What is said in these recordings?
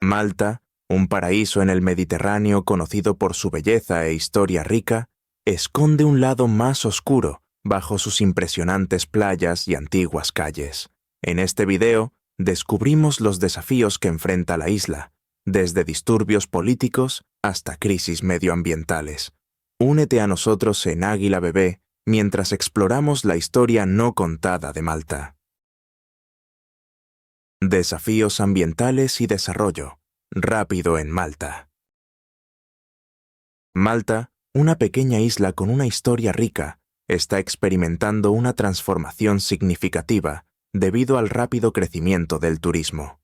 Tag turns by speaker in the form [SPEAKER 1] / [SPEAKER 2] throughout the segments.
[SPEAKER 1] Malta, un paraíso en el Mediterráneo conocido por su belleza e historia rica, esconde un lado más oscuro bajo sus impresionantes playas y antiguas calles. En este video descubrimos los desafíos que enfrenta la isla, desde disturbios políticos hasta crisis medioambientales. Únete a nosotros en Águila Bebé mientras exploramos la historia no contada de Malta. Desafíos ambientales y desarrollo. Rápido en Malta. Malta, una pequeña isla con una historia rica, está experimentando una transformación significativa debido al rápido crecimiento del turismo.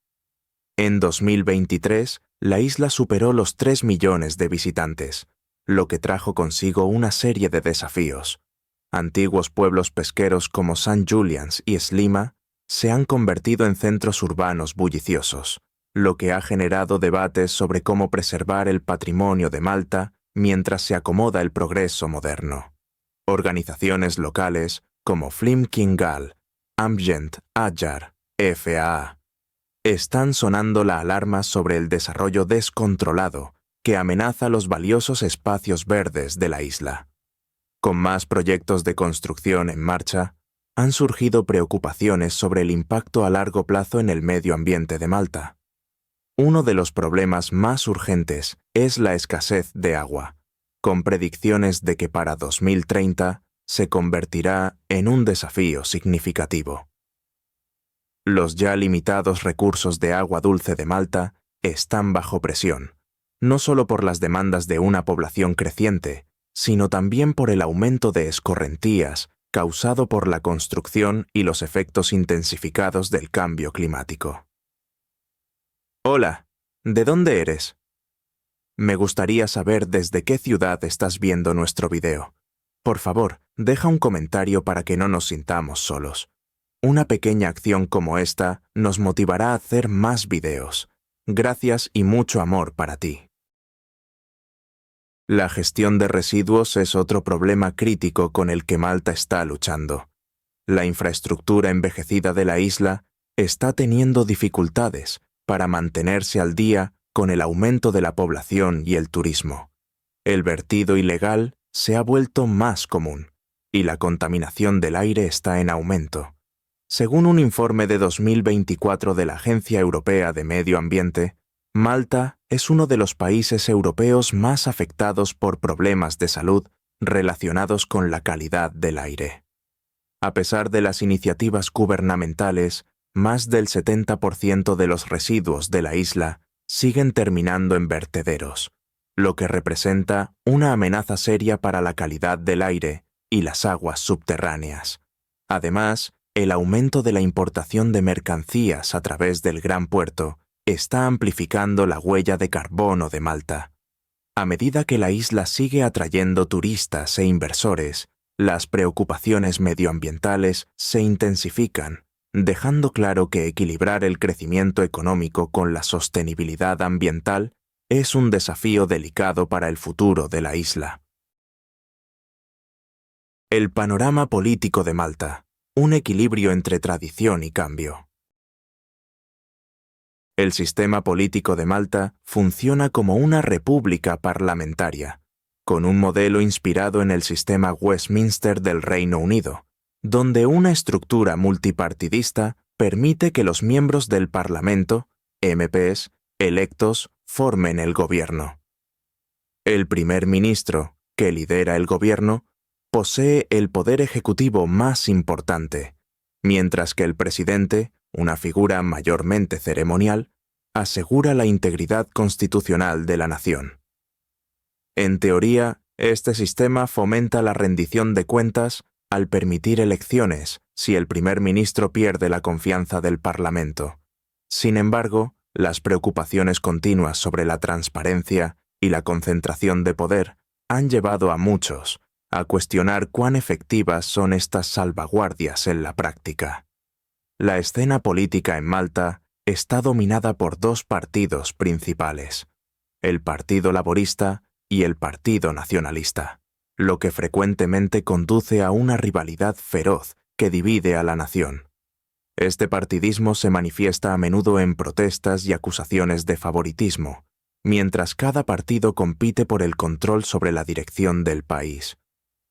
[SPEAKER 1] En 2023, la isla superó los 3 millones de visitantes, lo que trajo consigo una serie de desafíos. Antiguos pueblos pesqueros como St. Julian's y Sliema se han convertido en centros urbanos bulliciosos, lo que ha generado debates sobre cómo preservar el patrimonio de Malta mientras se acomoda el progreso moderno. Organizaciones locales como Flim Kingal, Ambient Adyar, FAA, están sonando la alarma sobre el desarrollo descontrolado que amenaza los valiosos espacios verdes de la isla. Con más proyectos de construcción en marcha, han surgido preocupaciones sobre el impacto a largo plazo en el medio ambiente de Malta. Uno de los problemas más urgentes es la escasez de agua, con predicciones de que para 2030 se convertirá en un desafío significativo. Los ya limitados recursos de agua dulce de Malta están bajo presión, no solo por las demandas de una población creciente, sino también por el aumento de escorrentías causado por la construcción y los efectos intensificados del cambio climático. Hola, ¿de dónde eres? Me gustaría saber desde qué ciudad estás viendo nuestro video. Por favor, deja un comentario para que no nos sintamos solos. Una pequeña acción como esta nos motivará a hacer más videos. Gracias y mucho amor para ti. La gestión de residuos es otro problema crítico con el que Malta está luchando. La infraestructura envejecida de la isla está teniendo dificultades para mantenerse al día con el aumento de la población y el turismo. El vertido ilegal se ha vuelto más común y la contaminación del aire está en aumento. Según un informe de 2024 de la Agencia Europea de Medio Ambiente, Malta es uno de los países europeos más afectados por problemas de salud relacionados con la calidad del aire. A pesar de las iniciativas gubernamentales, más del 70% de los residuos de la isla siguen terminando en vertederos, lo que representa una amenaza seria para la calidad del aire y las aguas subterráneas. Además, el aumento de la importación de mercancías a través del Gran Puerto está amplificando la huella de carbono de Malta. A medida que la isla sigue atrayendo turistas e inversores, las preocupaciones medioambientales se intensifican, dejando claro que equilibrar el crecimiento económico con la sostenibilidad ambiental es un desafío delicado para el futuro de la isla. El panorama político de Malta, un equilibrio entre tradición y cambio. El sistema político de Malta funciona como una república parlamentaria, con un modelo inspirado en el sistema Westminster del Reino Unido, donde una estructura multipartidista permite que los miembros del Parlamento, MPs, electos, formen el gobierno. El primer ministro, que lidera el gobierno, posee el poder ejecutivo más importante, mientras que el presidente, una figura mayormente ceremonial, asegura la integridad constitucional de la nación. En teoría, este sistema fomenta la rendición de cuentas al permitir elecciones si el primer ministro pierde la confianza del Parlamento. Sin embargo, las preocupaciones continuas sobre la transparencia y la concentración de poder han llevado a muchos a cuestionar cuán efectivas son estas salvaguardias en la práctica. La escena política en Malta está dominada por dos partidos principales, el Partido Laborista y el Partido Nacionalista, lo que frecuentemente conduce a una rivalidad feroz que divide a la nación. Este partidismo se manifiesta a menudo en protestas y acusaciones de favoritismo, mientras cada partido compite por el control sobre la dirección del país.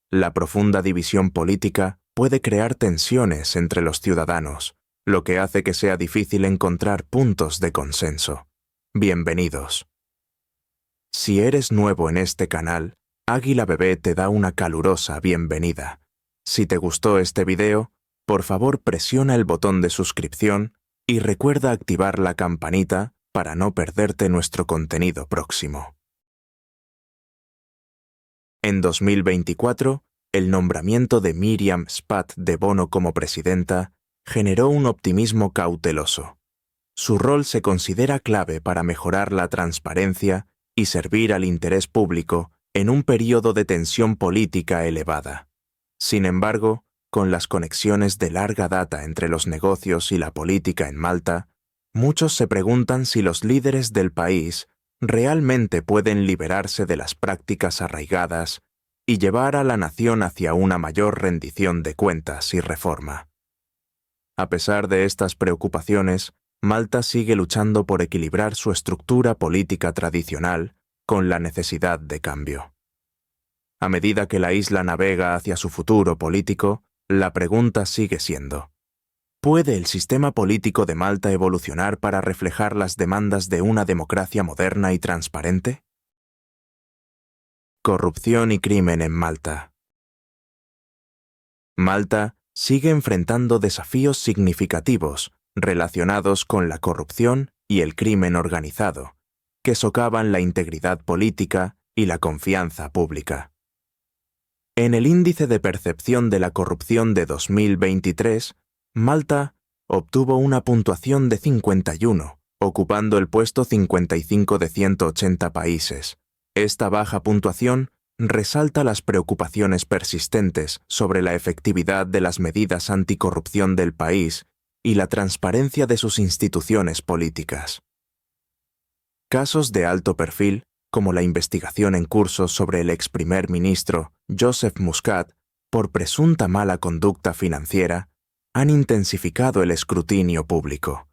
[SPEAKER 1] La profunda división política puede crear tensiones entre los ciudadanos, lo que hace que sea difícil encontrar puntos de consenso. Bienvenidos. Si eres nuevo en este canal, Águila Bebé te da una calurosa bienvenida. Si te gustó este video, por favor presiona el botón de suscripción y recuerda activar la campanita para no perderte nuestro contenido próximo. En 2024, el nombramiento de Miriam Spat de Bono como presidenta generó un optimismo cauteloso. Su rol se considera clave para mejorar la transparencia y servir al interés público en un período de tensión política elevada. Sin embargo, con las conexiones de larga data entre los negocios y la política en Malta, muchos se preguntan si los líderes del país realmente pueden liberarse de las prácticas arraigadas y llevar a la nación hacia una mayor rendición de cuentas y reforma. A pesar de estas preocupaciones, Malta sigue luchando por equilibrar su estructura política tradicional con la necesidad de cambio. A medida que la isla navega hacia su futuro político, la pregunta sigue siendo: ¿puede el sistema político de Malta evolucionar para reflejar las demandas de una democracia moderna y transparente? Corrupción y crimen en Malta. Malta sigue enfrentando desafíos significativos relacionados con la corrupción y el crimen organizado, que socavan la integridad política y la confianza pública. En el Índice de Percepción de la Corrupción de 2023, Malta obtuvo una puntuación de 51, ocupando el puesto 55 de 180 países. Esta baja puntuación resalta las preocupaciones persistentes sobre la efectividad de las medidas anticorrupción del país y la transparencia de sus instituciones políticas. Casos de alto perfil, como la investigación en curso sobre el ex primer ministro Joseph Muscat por presunta mala conducta financiera, han intensificado el escrutinio público.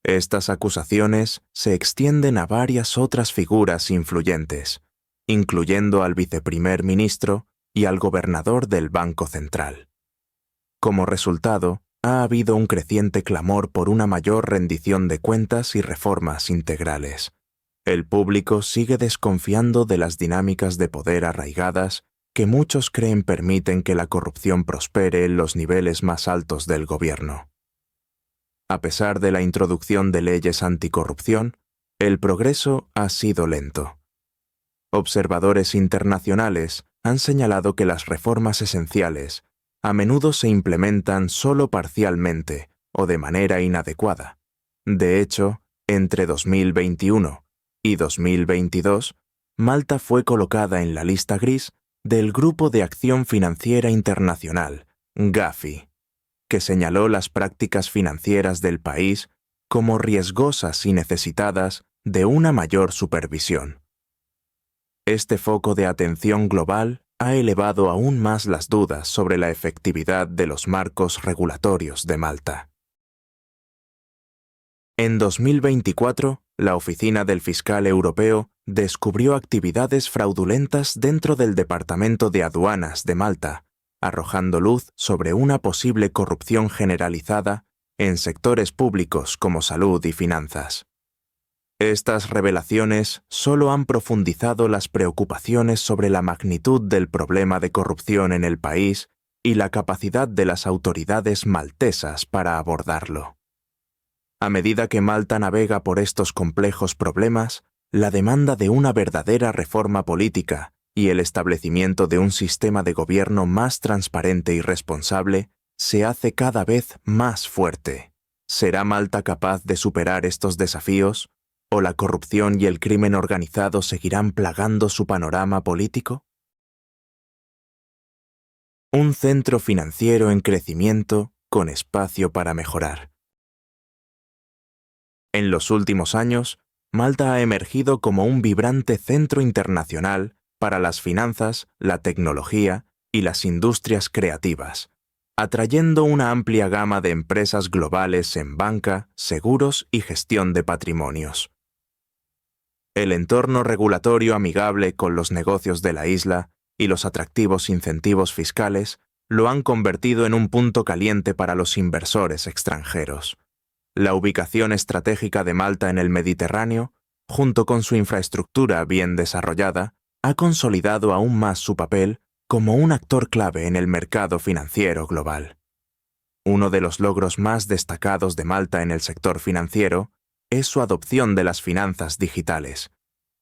[SPEAKER 1] Estas acusaciones se extienden a varias otras figuras influyentes, incluyendo al viceprimer ministro y al gobernador del Banco Central. Como resultado, ha habido un creciente clamor por una mayor rendición de cuentas y reformas integrales. El público sigue desconfiando de las dinámicas de poder arraigadas que muchos creen permiten que la corrupción prospere en los niveles más altos del gobierno. A pesar de la introducción de leyes anticorrupción, el progreso ha sido lento. Observadores internacionales han señalado que las reformas esenciales a menudo se implementan solo parcialmente o de manera inadecuada. De hecho, entre 2021 y 2022, Malta fue colocada en la lista gris del Grupo de Acción Financiera Internacional, GAFI, que señaló las prácticas financieras del país como riesgosas y necesitadas de una mayor supervisión. Este foco de atención global ha elevado aún más las dudas sobre la efectividad de los marcos regulatorios de Malta. En 2024, la Oficina del Fiscal Europeo descubrió actividades fraudulentas dentro del Departamento de Aduanas de Malta, arrojando luz sobre una posible corrupción generalizada en sectores públicos como salud y finanzas. Estas revelaciones solo han profundizado las preocupaciones sobre la magnitud del problema de corrupción en el país y la capacidad de las autoridades maltesas para abordarlo. A medida que Malta navega por estos complejos problemas, la demanda de una verdadera reforma política y el establecimiento de un sistema de gobierno más transparente y responsable se hace cada vez más fuerte. ¿Será Malta capaz de superar estos desafíos? ¿O la corrupción y el crimen organizado seguirán plagando su panorama político? Un centro financiero en crecimiento con espacio para mejorar. En los últimos años, Malta ha emergido como un vibrante centro internacional para las finanzas, la tecnología y las industrias creativas, atrayendo una amplia gama de empresas globales en banca, seguros y gestión de patrimonios. El entorno regulatorio amigable con los negocios de la isla y los atractivos incentivos fiscales lo han convertido en un punto caliente para los inversores extranjeros. La ubicación estratégica de Malta en el Mediterráneo, junto con su infraestructura bien desarrollada, ha consolidado aún más su papel como un actor clave en el mercado financiero global. Uno de los logros más destacados de Malta en el sector financiero es su adopción de las finanzas digitales.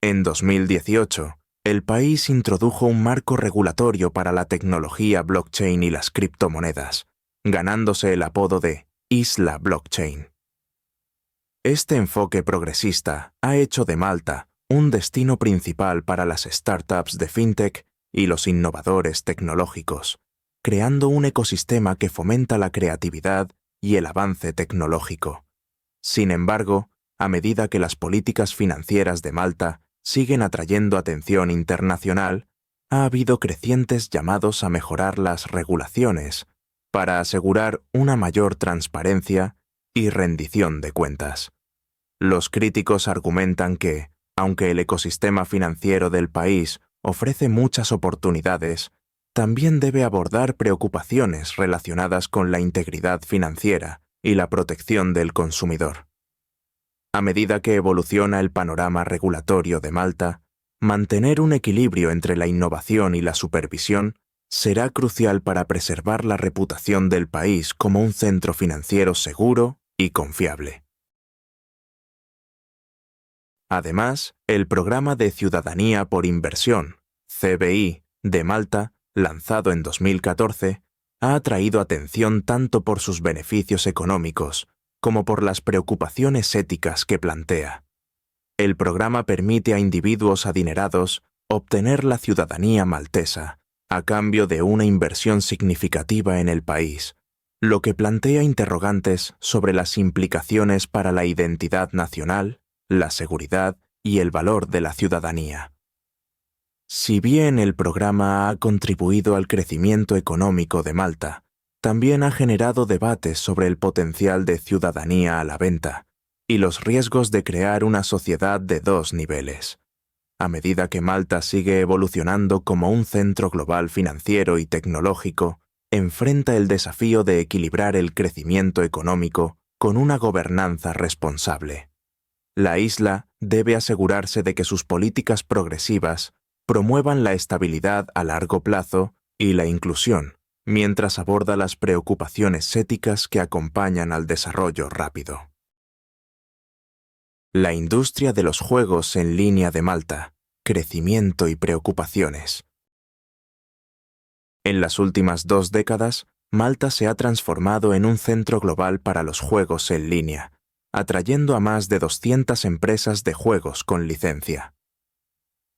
[SPEAKER 1] En 2018, el país introdujo un marco regulatorio para la tecnología blockchain y las criptomonedas, ganándose el apodo de Isla Blockchain. Este enfoque progresista ha hecho de Malta un destino principal para las startups de fintech y los innovadores tecnológicos, creando un ecosistema que fomenta la creatividad y el avance tecnológico. Sin embargo, a medida que las políticas financieras de Malta siguen atrayendo atención internacional, ha habido crecientes llamados a mejorar las regulaciones para asegurar una mayor transparencia y rendición de cuentas. Los críticos argumentan que, aunque el ecosistema financiero del país ofrece muchas oportunidades, también debe abordar preocupaciones relacionadas con la integridad financiera y la protección del consumidor. A medida que evoluciona el panorama regulatorio de Malta, mantener un equilibrio entre la innovación y la supervisión será crucial para preservar la reputación del país como un centro financiero seguro y confiable. Además, el Programa de Ciudadanía por Inversión, CBI, de Malta, lanzado en 2014, ha atraído atención tanto por sus beneficios económicos como por las preocupaciones éticas que plantea. El programa permite a individuos adinerados obtener la ciudadanía maltesa a cambio de una inversión significativa en el país, lo que plantea interrogantes sobre las implicaciones para la identidad nacional, la seguridad y el valor de la ciudadanía. Si bien el programa ha contribuido al crecimiento económico de Malta, también ha generado debates sobre el potencial de ciudadanía a la venta y los riesgos de crear una sociedad de dos niveles. A medida que Malta sigue evolucionando como un centro global financiero y tecnológico, enfrenta el desafío de equilibrar el crecimiento económico con una gobernanza responsable. La isla debe asegurarse de que sus políticas progresivas promuevan la estabilidad a largo plazo y la inclusión, mientras aborda las preocupaciones éticas que acompañan al desarrollo rápido. La industria de los juegos en línea de Malta, crecimiento y preocupaciones. En las últimas 2 décadas, Malta se ha transformado en un centro global para los juegos en línea, atrayendo a más de 200 empresas de juegos con licencia.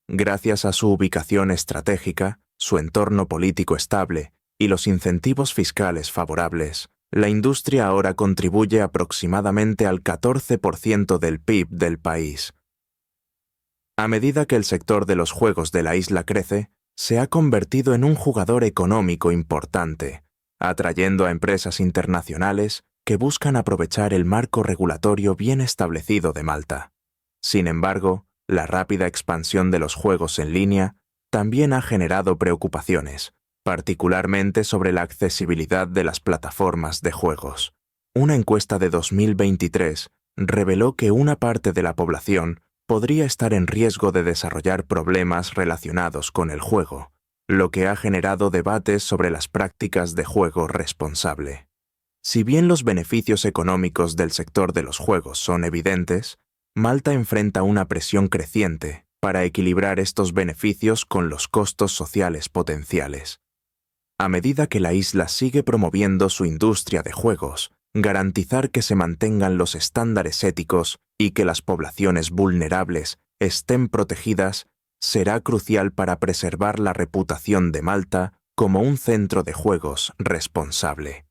[SPEAKER 1] Gracias a su ubicación estratégica, su entorno político estable y los incentivos fiscales favorables, la industria ahora contribuye aproximadamente al 14% del PIB del país. A medida que el sector de los juegos de la isla crece, se ha convertido en un jugador económico importante, atrayendo a empresas internacionales que buscan aprovechar el marco regulatorio bien establecido de Malta. Sin embargo, la rápida expansión de los juegos en línea también ha generado preocupaciones, particularmente sobre la accesibilidad de las plataformas de juegos. Una encuesta de 2023 reveló que una parte de la población podría estar en riesgo de desarrollar problemas relacionados con el juego, lo que ha generado debates sobre las prácticas de juego responsable. Si bien los beneficios económicos del sector de los juegos son evidentes, Malta enfrenta una presión creciente para equilibrar estos beneficios con los costos sociales potenciales. A medida que la isla sigue promoviendo su industria de juegos, garantizar que se mantengan los estándares éticos y que las poblaciones vulnerables estén protegidas será crucial para preservar la reputación de Malta como un centro de juegos responsable.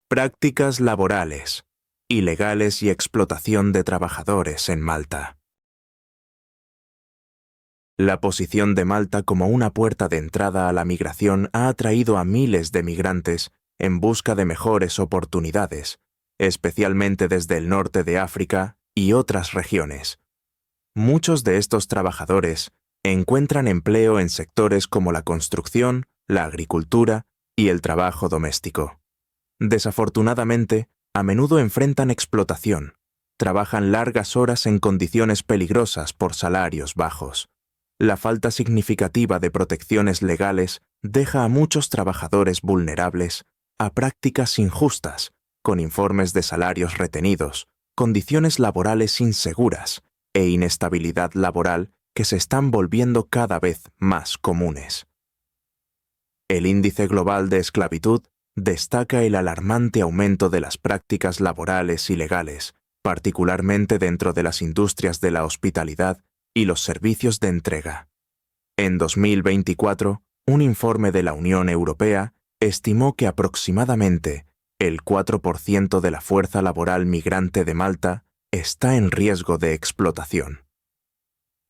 [SPEAKER 1] Prácticas laborales, ilegales y explotación de trabajadores en Malta. La posición de Malta como una puerta de entrada a la migración ha atraído a miles de migrantes en busca de mejores oportunidades, especialmente desde el norte de África y otras regiones. Muchos de estos trabajadores encuentran empleo en sectores como la construcción, la agricultura y el trabajo doméstico. Desafortunadamente, a menudo enfrentan explotación, trabajan largas horas en condiciones peligrosas por salarios bajos. La falta significativa de protecciones legales deja a muchos trabajadores vulnerables a prácticas injustas, con informes de salarios retenidos, condiciones laborales inseguras e inestabilidad laboral que se están volviendo cada vez más comunes. El índice global de esclavitud destaca el alarmante aumento de las prácticas laborales ilegales, particularmente dentro de las industrias de la hospitalidad y los servicios de entrega. En 2024, un informe de la Unión Europea estimó que aproximadamente el 4% de la fuerza laboral migrante de Malta está en riesgo de explotación.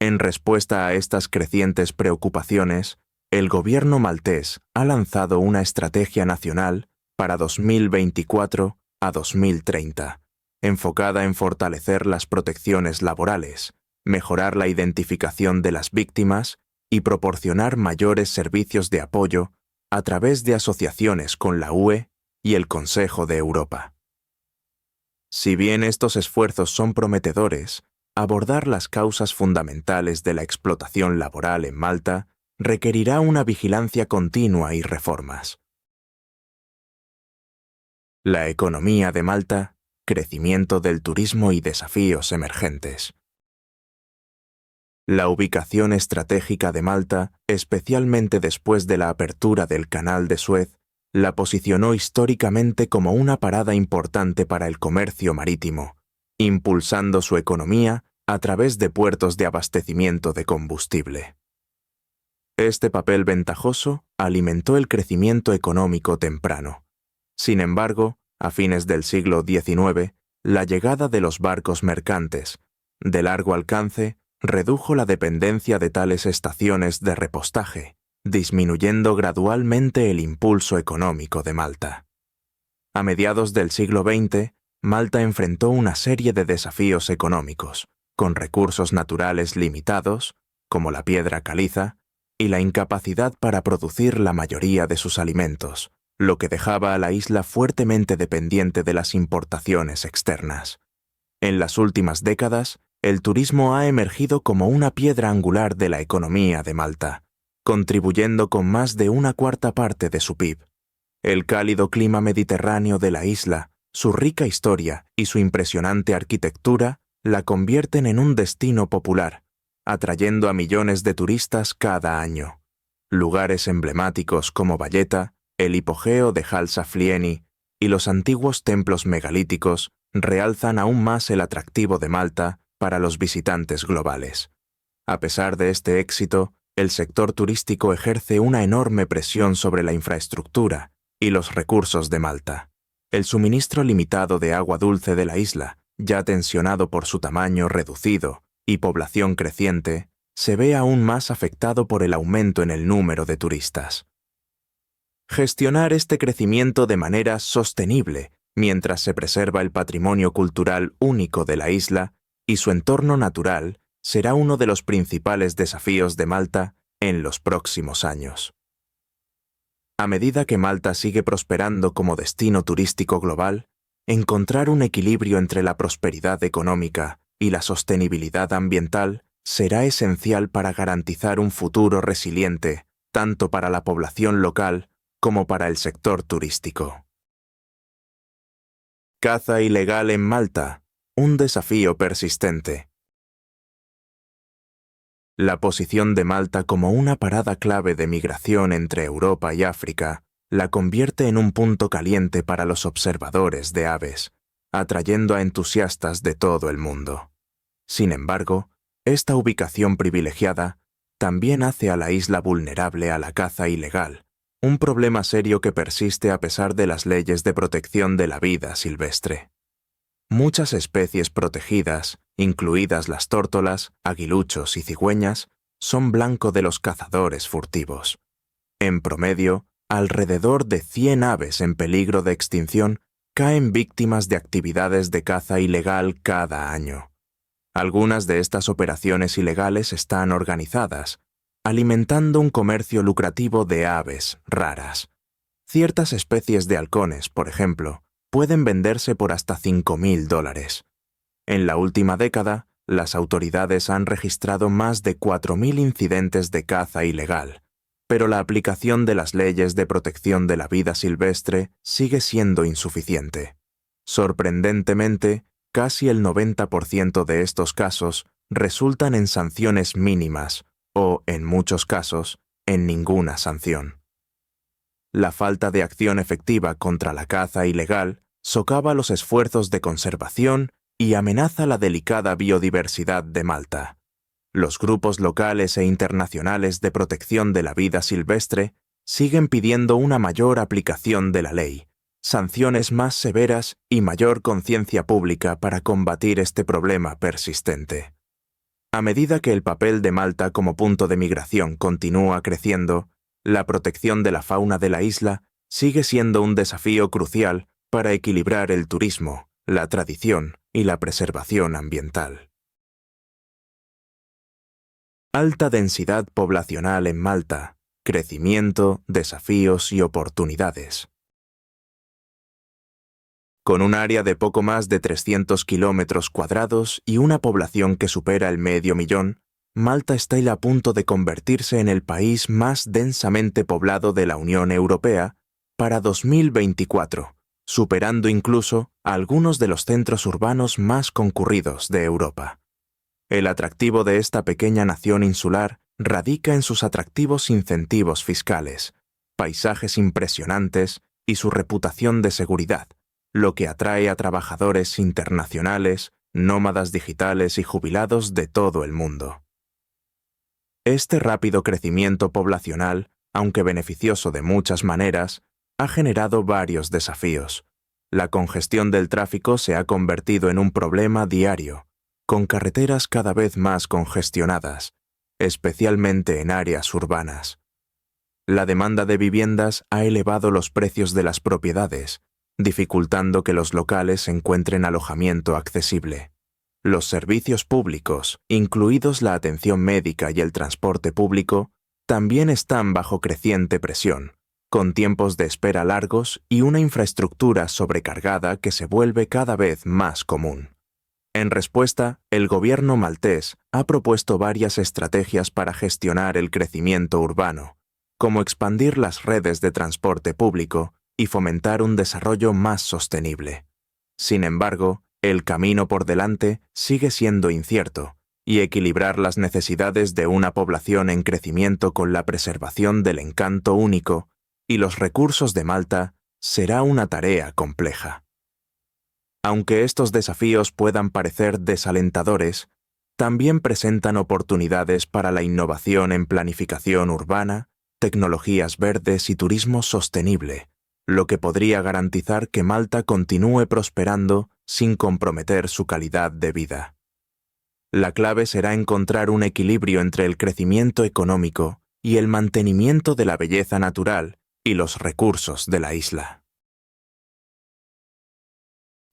[SPEAKER 1] En respuesta a estas crecientes preocupaciones, el gobierno maltés ha lanzado una estrategia nacional para 2024 a 2030, enfocada en fortalecer las protecciones laborales, mejorar la identificación de las víctimas y proporcionar mayores servicios de apoyo a través de asociaciones con la UE y el Consejo de Europa. Si bien estos esfuerzos son prometedores, abordar las causas fundamentales de la explotación laboral en Malta requerirá una vigilancia continua y reformas. La economía de Malta, crecimiento del turismo y desafíos emergentes. La ubicación estratégica de Malta, especialmente después de la apertura del Canal de Suez, la posicionó históricamente como una parada importante para el comercio marítimo, impulsando su economía a través de puertos de abastecimiento de combustible. Este papel ventajoso alimentó el crecimiento económico temprano. Sin embargo, a fines del siglo XIX, la llegada de los barcos mercantes, de largo alcance, redujo la dependencia de tales estaciones de repostaje, disminuyendo gradualmente el impulso económico de Malta. A mediados del siglo XX, Malta enfrentó una serie de desafíos económicos, con recursos naturales limitados, como la piedra caliza, y la incapacidad para producir la mayoría de sus alimentos, lo que dejaba a la isla fuertemente dependiente de las importaciones externas. En las últimas décadas, el turismo ha emergido como una piedra angular de la economía de Malta, contribuyendo con más de una cuarta parte de su PIB. El cálido clima mediterráneo de la isla, su rica historia y su impresionante arquitectura la convierten en un destino popular, atrayendo a millones de turistas cada año. Lugares emblemáticos como Valletta, el hipogeo de Halsa Flieni y los antiguos templos megalíticos realzan aún más el atractivo de Malta para los visitantes globales. A pesar de este éxito, el sector turístico ejerce una enorme presión sobre la infraestructura y los recursos de Malta. El suministro limitado de agua dulce de la isla, ya tensionado por su tamaño reducido y población creciente, se ve aún más afectado por el aumento en el número de turistas. Gestionar este crecimiento de manera sostenible mientras se preserva el patrimonio cultural único de la isla y su entorno natural será uno de los principales desafíos de Malta en los próximos años. A medida que Malta sigue prosperando como destino turístico global, encontrar un equilibrio entre la prosperidad económica y la sostenibilidad ambiental será esencial para garantizar un futuro resiliente tanto para la población local como para el sector turístico. Caza ilegal en Malta, un desafío persistente. La posición de Malta como una parada clave de migración entre Europa y África la convierte en un punto caliente para los observadores de aves, atrayendo a entusiastas de todo el mundo. Sin embargo, esta ubicación privilegiada también hace a la isla vulnerable a la caza ilegal, un problema serio que persiste a pesar de las leyes de protección de la vida silvestre. Muchas especies protegidas, incluidas las tórtolas, aguiluchos y cigüeñas, son blanco de los cazadores furtivos. En promedio, alrededor de 100 aves en peligro de extinción caen víctimas de actividades de caza ilegal cada año. Algunas de estas operaciones ilegales están organizadas, alimentando un comercio lucrativo de aves raras. Ciertas especies de halcones, por ejemplo, pueden venderse por hasta $5.000. En la última década, las autoridades han registrado más de 4.000 incidentes de caza ilegal, pero la aplicación de las leyes de protección de la vida silvestre sigue siendo insuficiente. Sorprendentemente, casi el 90% de estos casos resultan en sanciones mínimas o, en muchos casos, en ninguna sanción. La falta de acción efectiva contra la caza ilegal socava los esfuerzos de conservación y amenaza la delicada biodiversidad de Malta. Los grupos locales e internacionales de protección de la vida silvestre siguen pidiendo una mayor aplicación de la ley, sanciones más severas y mayor conciencia pública para combatir este problema persistente. A medida que el papel de Malta como punto de migración continúa creciendo, la protección de la fauna de la isla sigue siendo un desafío crucial para equilibrar el turismo, la tradición y la preservación ambiental. Alta densidad poblacional en Malta, crecimiento, desafíos y oportunidades. Con un área de poco más de 300 kilómetros cuadrados y una población que supera el 500.000, Malta está a punto de convertirse en el país más densamente poblado de la Unión Europea para 2024, superando incluso a algunos de los centros urbanos más concurridos de Europa. El atractivo de esta pequeña nación insular radica en sus atractivos incentivos fiscales, paisajes impresionantes y su reputación de seguridad, lo que atrae a trabajadores internacionales, nómadas digitales y jubilados de todo el mundo. Este rápido crecimiento poblacional, aunque beneficioso de muchas maneras, ha generado varios desafíos. La congestión del tráfico se ha convertido en un problema diario, con carreteras cada vez más congestionadas, especialmente en áreas urbanas. La demanda de viviendas ha elevado los precios de las propiedades, dificultando que los locales encuentren alojamiento accesible. Los servicios públicos, incluidos la atención médica y el transporte público, también están bajo creciente presión, con tiempos de espera largos y una infraestructura sobrecargada que se vuelve cada vez más común. En respuesta, el gobierno maltés ha propuesto varias estrategias para gestionar el crecimiento urbano, como expandir las redes de transporte público y fomentar un desarrollo más sostenible. Sin embargo, el camino por delante sigue siendo incierto, y equilibrar las necesidades de una población en crecimiento con la preservación del encanto único y los recursos de Malta será una tarea compleja. Aunque estos desafíos puedan parecer desalentadores, también presentan oportunidades para la innovación en planificación urbana, tecnologías verdes y turismo sostenible, lo que podría garantizar que Malta continúe prosperando sin comprometer su calidad de vida. La clave será encontrar un equilibrio entre el crecimiento económico y el mantenimiento de la belleza natural y los recursos de la isla.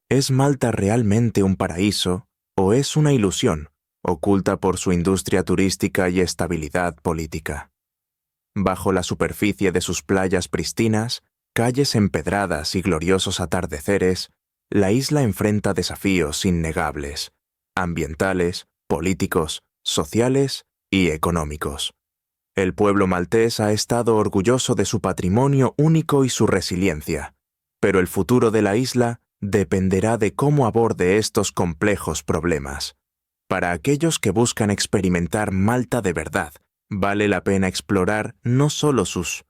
[SPEAKER 1] ¿Es Malta realmente un paraíso o es una ilusión, oculta por su industria turística y estabilidad política? Bajo la superficie de sus playas pristinas, calles empedradas y gloriosos atardeceres, la isla enfrenta desafíos innegables, ambientales, políticos, sociales y económicos. El pueblo maltés ha estado orgulloso de su patrimonio único y su resiliencia, pero el futuro de la isla dependerá de cómo aborde estos complejos problemas. Para aquellos que buscan experimentar Malta de verdad, vale la pena explorar no solo sus